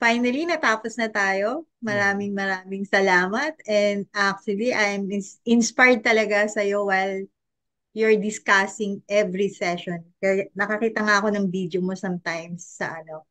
finally natapos na tayo. Mm. Maraming salamat. And actually, I'm inspired talaga sa'yo while you're discussing every session. Kaya nakakita nga ako ng video mo sometimes sa ano,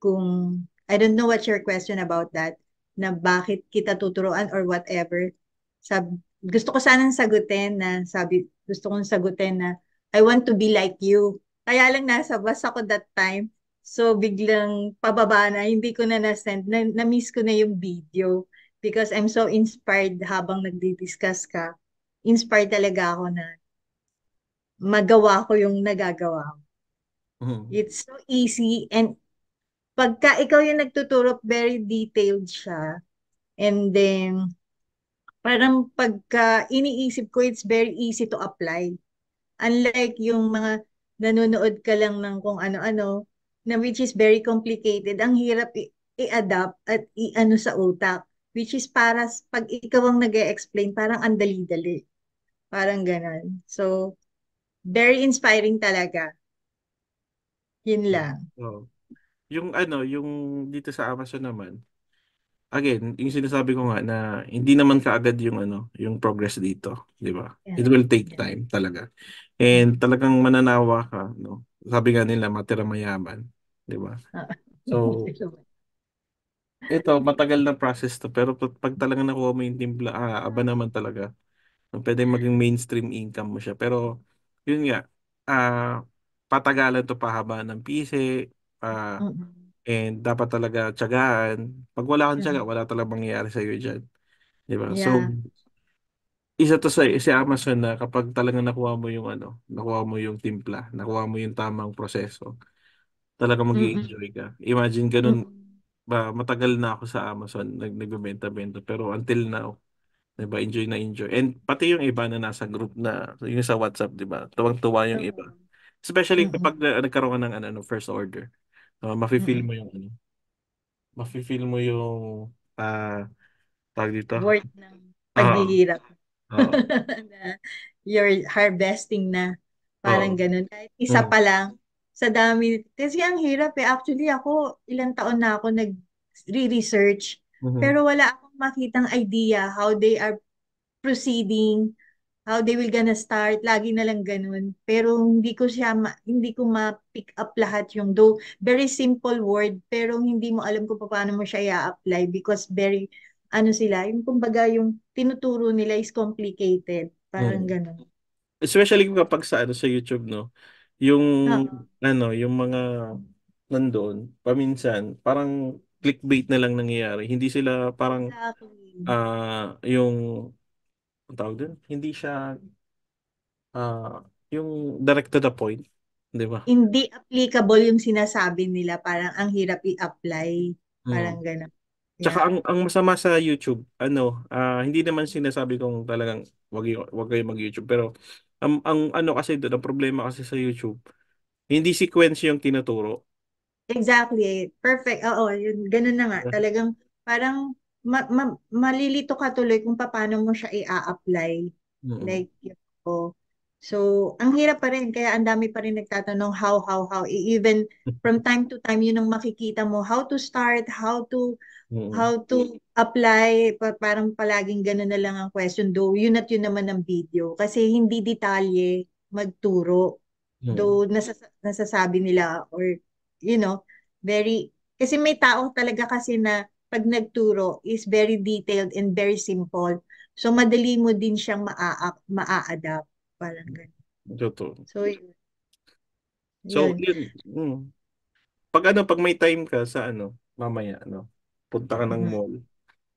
kung, I don't know what's your question about that, na bakit kita tuturuan or whatever. Gusto ko sanang sagutin na, gusto kong sagutin na, I want to be like you. Kaya lang nasa bus ako that time. So biglang pababa na, hindi ko na na-send, na-miss ko na yung video. Because I'm so inspired habang nagdi-discuss ka. Inspired talaga ako na magawa ko yung nagagawa mo. Mm. It's so easy and pagka ikaw yung nagtuturo, very detailed siya. And then, parang pagka iniisip ko, it's very easy to apply. Unlike yung mga nanonood ka lang ng kung ano-ano, na which is very complicated, ang hirap i-adapt at i-ano sa utak. Which is pag ikaw ang nag explain parang ang dali-dali. Parang ganon. So, very inspiring talaga. Yun lang. Oo. Yung dito sa Amazon naman, again, yung sinasabi ko nga na hindi naman kaagad yung yung progress dito, di ba? Yeah. It will take Yeah. time talaga. And talagang mananawa ka, no? Sabi nga nila, matira mayaman, di ba? Ah. So, ito, matagal na process to, pero pag talagang nakuha mo yung timpla, aba naman talaga. Pwede maging mainstream income mo siya. Pero, yun nga, patagalan to pahaba ng pise, ah, Mm-mm. and dapat talaga tiyagaan. Pag wala kang tiyaga, Mm. wala talagang mangyayari sa'yo dyan. Di ba? So, Yeah. isa to sa Amazon na kapag talagang nakuha mo yung timpla, nakuha mo yung tamang proseso, talagang Mm-mm. mag-i-enjoy ka. Imagine ganun, Mm-mm. ba, matagal na ako sa Amazon, nagbebenta-benta, pero until now, diba, enjoy na enjoy. And pati yung iba na nasa group na, yung sa WhatsApp, diba, tuwang-tuwa yung iba. Oo. Especially Mm-mm. kapag nagkaroon ka ng first order. Mafe-feel Mm-mm. mo mafe-feel mo yung, tawag dito, Worth ng oo, paghihirap. oo, Na you're harvesting na. Parang oo, ganun. Kahit isa mm, pa lang, sa dami. Kasi ang hirap eh. Actually ako, ilang taon na ako nag-research. mhm, Pero wala akong makitang idea how they are proceeding, how they will gonna start, lagi na lang ganun. Pero hindi ko ma-pick up lahat yung though very simple word, pero hindi mo alam kung paano mo siya i-apply because very, ano sila, yung kumbaga yung tinuturo nila is complicated. Parang mm. ganun. Especially kapag sa YouTube, no, yung, Oo, yung mga nandoon, paminsan, parang clickbait na lang nangyayari. Hindi sila parang, exactly. yung, ang tawag dun, hindi siya, yung direct to the point, di ba? Hindi applicable yung sinasabi nila, parang ang hirap i-apply. Parang Mm. ganun. Tsaka Yeah. ang masama sa YouTube, hindi naman sinasabi kong talagang wag kayo mag-YouTube, pero ang ano kasi doon, ang problema kasi sa YouTube, hindi sequence yung tinuturo. Exactly. Perfect. Oo, yun, ganun na nga. Talagang parang malilito ka tuloy kung paano mo siya i-apply. Mm. Like, yun po. So, ang hirap pa rin. Kaya ang dami pa rin nagtatanong how. Even from time to time, yun ang makikita mo. How to start, Mm. how to apply. Parang palaging ganun na lang ang question. Though, yun at yun naman ang video. Kasi hindi detalye magturo. Mm. Though nasasabi nila or you know, kasi may tao talaga kasi na pag nagturo is very detailed and very simple. So madali mo din siyang maa-adapt. Parang ganun. Totoo. So yun. So, Yun. yun. Pag may time ka sa mamaya, punta ka ng Mhm. mall,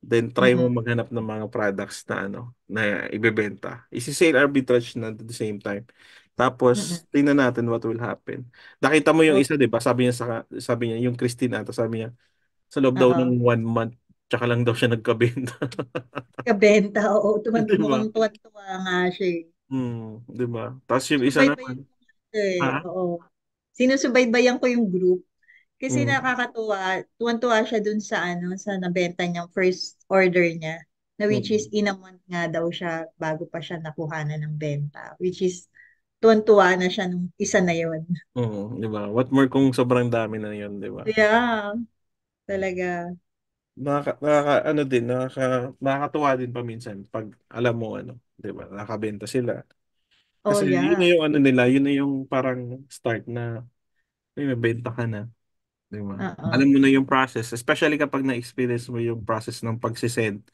then try mo Mhm. maghanap ng mga products na na ibebenta. Isi-sale arbitrage na at the same time. Mhm. Tapos, tingnan natin what will happen. Nakita mo yung Okay. isa, di ba? Sabi niya, yung Christine ata, sabi niya, sa loob daw Oo. ng 1 month, tsaka lang daw siya nagkabenta. Kabenta, oo. Di ba? Mukhang tuwan-tuwa nga siya eh. Di ba? Tapos yung isa naman, Subaybayan ko nga siya eh. ha? Oo. Sinusubaybayan ko yung group. Kasi Mm. nakakatuwa, tuwan-tuwa siya dun sa sa nabenta niyang first order niya. Na which is Mm. in a month nga daw siya bago pa siya nakuha ng benta. Which is tuwan-tuwa na siya nung isa na yun. Di ba? What more kung sobrang dami na yun, di ba? Yeah. Talaga. Ano din, nakakatuwa din pa minsan pag alam mo ano, 'di ba? Nakabenta sila. Oh, Kasi yun na yeah. yung ano nila, yun na yung parang start na may benta ka na, 'di ba? Oo. Alam mo na yung process, especially kapag na-experience mo yung process ng pagsisend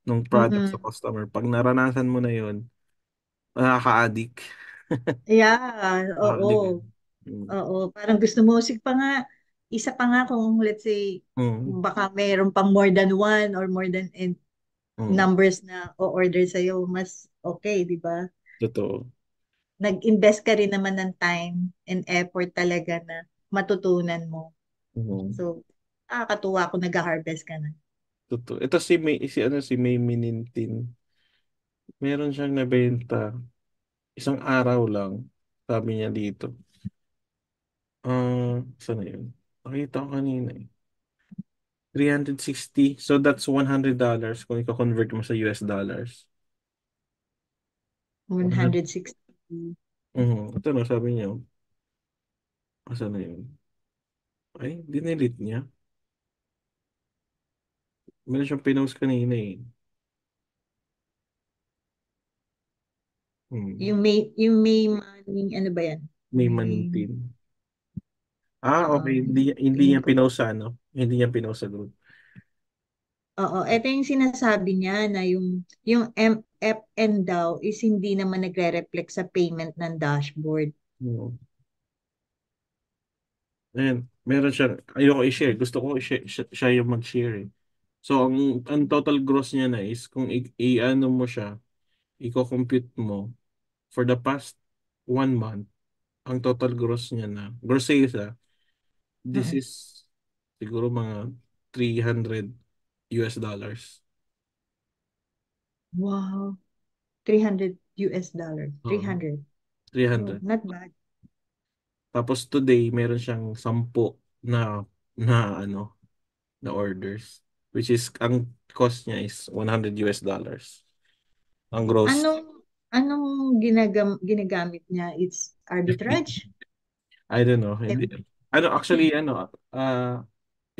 ng product sa Mm-mm. customer. Pag naranasan mo na yun, nakaka-addict. Yeah, Nakaka-addict yun. oo. Mm. Oo, parang gusto mo, sig pa nga, isa pa nga kung let's say, Mm. baka mayroon pang more than one or more than Mm. numbers na o-order sa'yo, mas okay, di ba? Totoo. Nag-invest ka rin naman ng time and effort talaga na matutunan mo. Mm. So, nakakatuwa kung nag-harvest ka na. Totoo. Ito si May Minintin. Meron siyang nabenta isang araw lang. Sabi niya dito. Saan na yun? Nakita ko kanina eh. 360. So that's $100 kung i-convert mo sa US dollars. 100. 160. Ito no, sabi niya. Saan na yun? Ay, dinilit niya. Meron siyang pinost kanina eh. Hmm. Yung may money, ano ba yan? May May, Manintin. Okay. Hindi tingin niya ko. pinost sa ano. Hindi niya pinost sa group. Oo, ito yung sinasabi niya na yung MFN daw is hindi naman nagre-reflect sa payment ng dashboard. Hmm. Ayan, meron siya. Ayoko i-share. Gusto ko siya yung mag-share eh. So, ang total gross niya na is, kung i-ano mo siya, i-compute mo, for the past 1 month, ang total gross niya na, gross sales this Mm. is siguro mga 300 US dollars. Wow, $300. Oo, 300. Oh, 300. not bad. Tapos today, meron siyang 10 na, na ano, na orders. Which is, ang cost niya is 100 US dollars. Ang gross. Anong ginagamit niya? It's FB. arbitrage? I don't know. Hindi. FB. Ano, actually,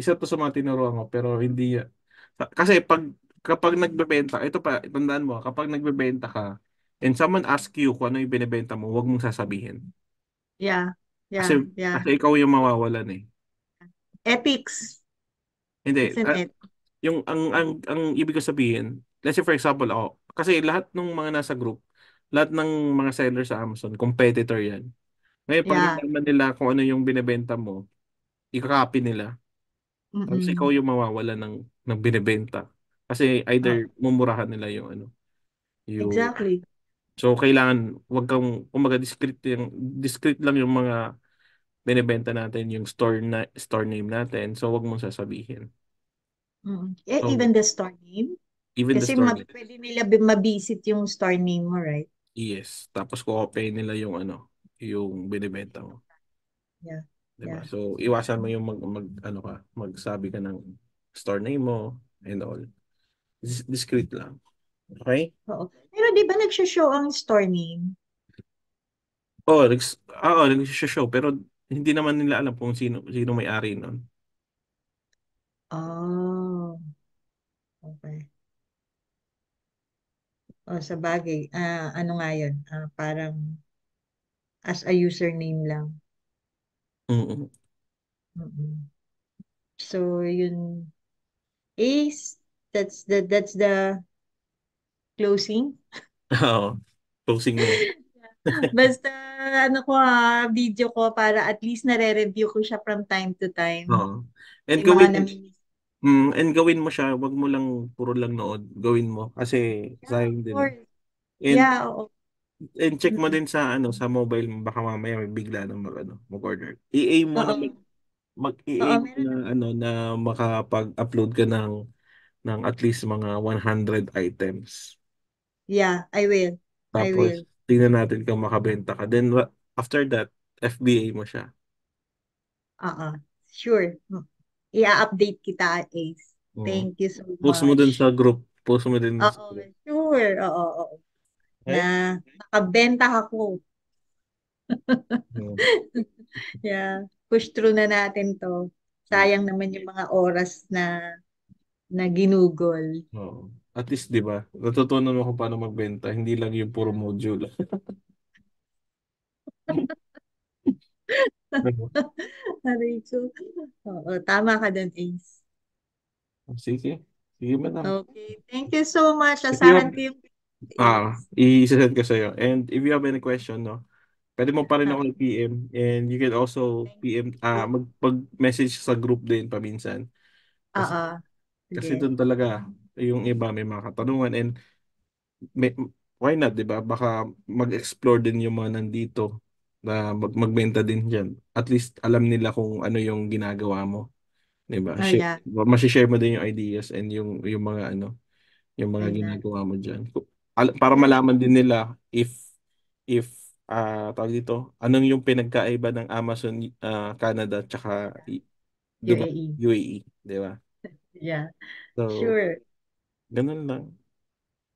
isa to sa mga tinuruan ko, pero hindi, kasi kapag nagbebenta, ito pa, tandaan mo, kapag nagbebenta ka, and someone ask you kung ano yung binibenta mo, huwag mong sasabihin. Yeah, Kasi, yeah, yeah. kasi ikaw yung mawawalan eh. Ethics. Hindi, It's an ethic. ang ibig ko sabihin, let's say for example, ako, kasi lahat ng mga nasa group, lahat ng mga seller sa Amazon, competitor yan. Ngayon, pag Yeah. nalaman nila kung ano yung binibenta mo, ikakopy nila. Tapos ikaw Mm-mm. yung mawawala ng binibenta. Kasi Oh, either mumurahan nila yung ano, yung exactly. so kailangan wag kang kumaga discreet lang yung mga binibenta natin, yung store name natin. So wag mong sasabihin. Mm-mm. So Even the store name? even the Kasi store name. pwede nila mabisit yung store name mo, right? Yes. Tapos ko-copy nila yung ano, yung binibenta mo. Yeah. 'Di ba? Yeah. So iwasan mo yung ano ka, magsabi ka ng store name mo and all. Discreet lang. Okay? Oo. Pero di ba nagsho-show ang store name? Nag-show pero hindi naman nila alam kung sino may-ari nun. Oh, okay. O, sa bagay, ano nga yun? Parang as a username lang. Mm. Mm-mm. So, yun is, that's the closing. Oo. Closing na yan. Basta, ano ko video ko para at least nare-review ko siya from time to time. Oo. And May mga gawin namimiss. and gawin mo siya, wag mo lang puro lang nood, gawin mo kasi Yeah, of sayang din. course. And Yeah, oo. check mo Mm-mm. din sa ano sa mobile mo baka mamaya may bigla nang mag-order. I-aim mo na Oo. Oo, mag-i-aim meron na na. ano na makapag-upload ka ng at least mga 100 items. Yeah, I will. I Tapos will. tingnan natin kung makabenta ka. Then after that, FBA mo siya. Oo. Sure. I-update kita, Ace. Oo. Thank you so Post mo dun much. sa group. Post mo din sa Oo, group. sure. Oo, oo. Na Okay? nakabenta ako. Oo. Yeah. Push through na natin to. Mm. Sayang naman yung mga oras na ginugol. Oo. At least, di ba, natutunan mo kung paano magbenta, hindi lang yung puro module. Ano? Aray ko. Oo, tama ka dun, Ace. Sige. Sige, madam. Okay. Thank you so much. If you have, Asahan ko yung Ace. i-send ko sa'yo. And if you have any question, no, pwede mo pa rin ako Okay. i-PM. And you can also Thank PM, you. mag-message sa group din paminsan. Kasi, Oo. kasi Sige. doon talaga, yung iba may mga katanungan. And may, why not, di ba? Baka mag-explore din yung mga nandito na magbenta din dyan. At least alam nila kung ano yung ginagawa mo. Di ba? Oh, yeah. Share mo din yung ideas and yung mga ano, yung mga Ayan. ginagawa mo dyan. Para Yeah. malaman din nila if tawag dito, anong yung pinagkaiba ng Amazon Canada tsaka Dubai, UAE. UAE, di ba? Yeah. So, Sure. ganun lang.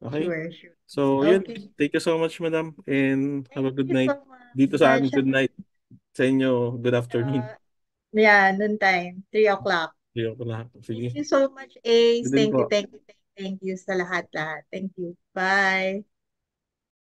Okay? Sure. Sure. So, yun. Okay. Thank you so much, madam. And have Thank a good you night. so Dito sa much. amin, good night. Sa inyo, good afternoon. Uh, yeah, noon time. 3 o'clock. Sige ko na. Thank Sige. you so much, Ace. Good din Thank you, po. thank you, thank you sa lahat-lahat. Thank you. Bye.